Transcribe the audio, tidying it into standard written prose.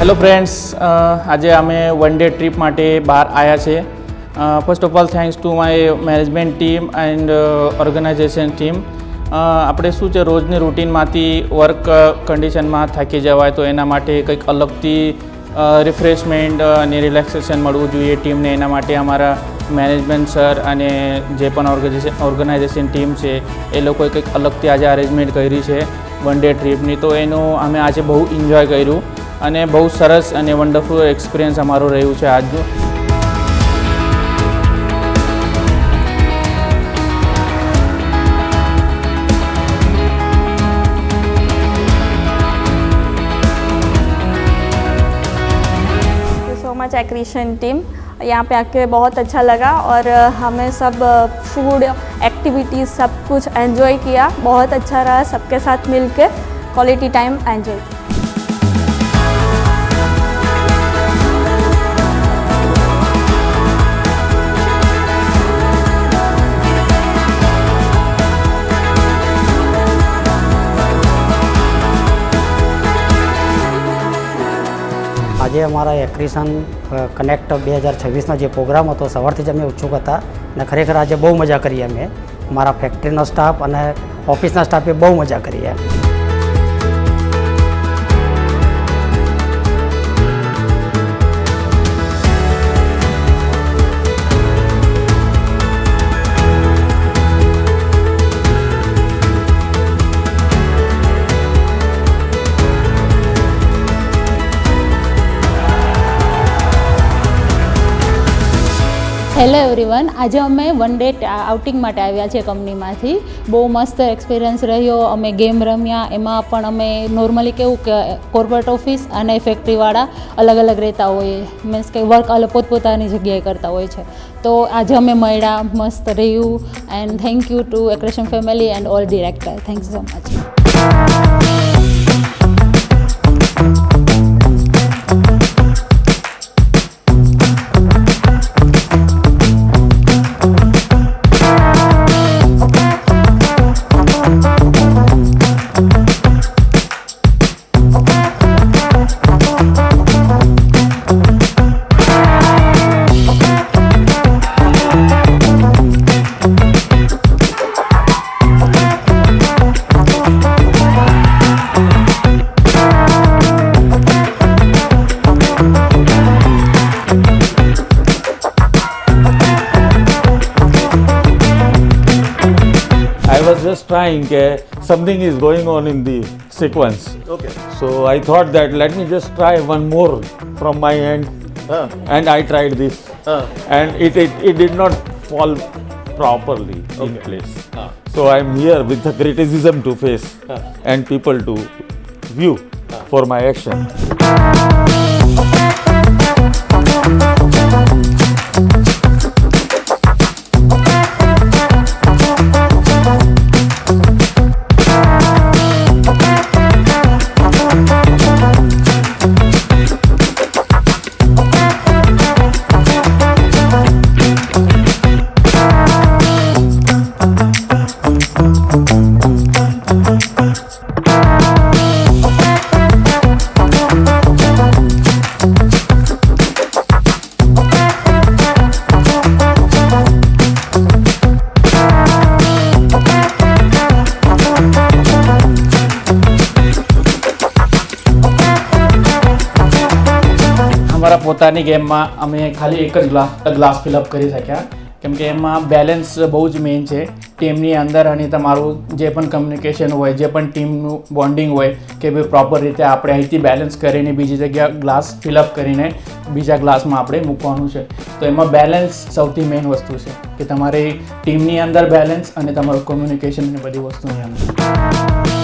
Hello friends, આજે અમે one day trip માટે બહાર આવ્યા છે. First of all thanks to my management team and organization team. આપણે શું છે, રોજની રૂટીનમાંથી વર્ક કન્ડિશનમાં થાકી જવાય, તો એના માટે કંઈક અલગથી રિફ્રેશમેન્ટ અને રિલેક્સેશન મળવું જોઈએ ટીમને. એના માટે અમારા મેનેજમેન્ટ સર અને જે પણ ઓર્ગેનાઇઝેશન ટીમ છે એ લોકોએ કંઈક અલગથી આજે અરેન્જમેન્ટ કરી છે વન ડે ટ્રીપની. તો એનું અમે આજે બહુ એન્જોય કર્યું અને બહુ સરસ અને વન્ડરફુલ એક્સપિરિયન્સ અમારું રહ્યું છે આજનું. सो मच एक्रिशन टीम, यहाँ पे आके बहुत अच्छा लगा और हमें सब फूड एक्टिविटीज़ सब कुछ एंजॉय किया. बहुत अच्छा रहा, सबके साथ मिलके क्वालिटी टाइम एंजॉय किया. આજે અમારા એક્રિશન કનેક્ટ 2026નો જે પ્રોગ્રામ હતો, સવારથી જ અમે ઉત્સુક હતા અને ખરેખર આજે બહુ મજા કરી. અમે મારા ફેક્ટરીનો સ્ટાફ અને ઓફિસના સ્ટાફે બહુ મજા કરી. હેલો એવરીવન, આજે અમે વન ડે આઉટિંગ માટે આવ્યા છીએ કંપનીમાંથી. બહુ મસ્ત એક્સપિરિયન્સ રહ્યો. અમે ગેમ રમ્યા, એમાં પણ અમે નોર્મલી કેવું કે કોર્પોરેટ ઓફિસ અને ફેક્ટરીવાળા અલગ અલગ રહેતા હોઈએ, મીન્સ કે વર્ક અલગ પોતપોતાની જગ્યાએ કરતા હોય છે. તો આજે અમે મળ્યા, મસ્ત રહ્યું. And thank you to accretion family and all director. Thank you so much. I was just trying something is going on in the sequence. Okay. So I thought that let me just try one more from my end. And I tried this. And it did not fall properly in place. So I'm here with the criticism to face and people to view for my action. અમારા પોતાની ગેમમાં અમે ખાલી એક જ glass fill up કરી શક્યા, કેમ કે એમાં બેલેન્સ બહુ જ મેઇન છે ટીમની અંદર. અને તમારું જે પણ કમ્યુનિકેશન હોય, જે પણ ટીમનું બોન્ડિંગ હોય, કે ભાઈ પ્રોપર રીતે આપણે અહીંથી બેલેન્સ કરીને બીજી જગ્યા ગ્લાસ ફિલઅપ કરીને બીજા ગ્લાસમાં આપણે મૂકવાનું છે. તો એમાં બેલેન્સ સૌથી મેઇન વસ્તુ છે, કે તમારી ટીમની અંદર બેલેન્સ અને તમારું કોમ્યુનિકેશન અને બધી વસ્તુની અંદર.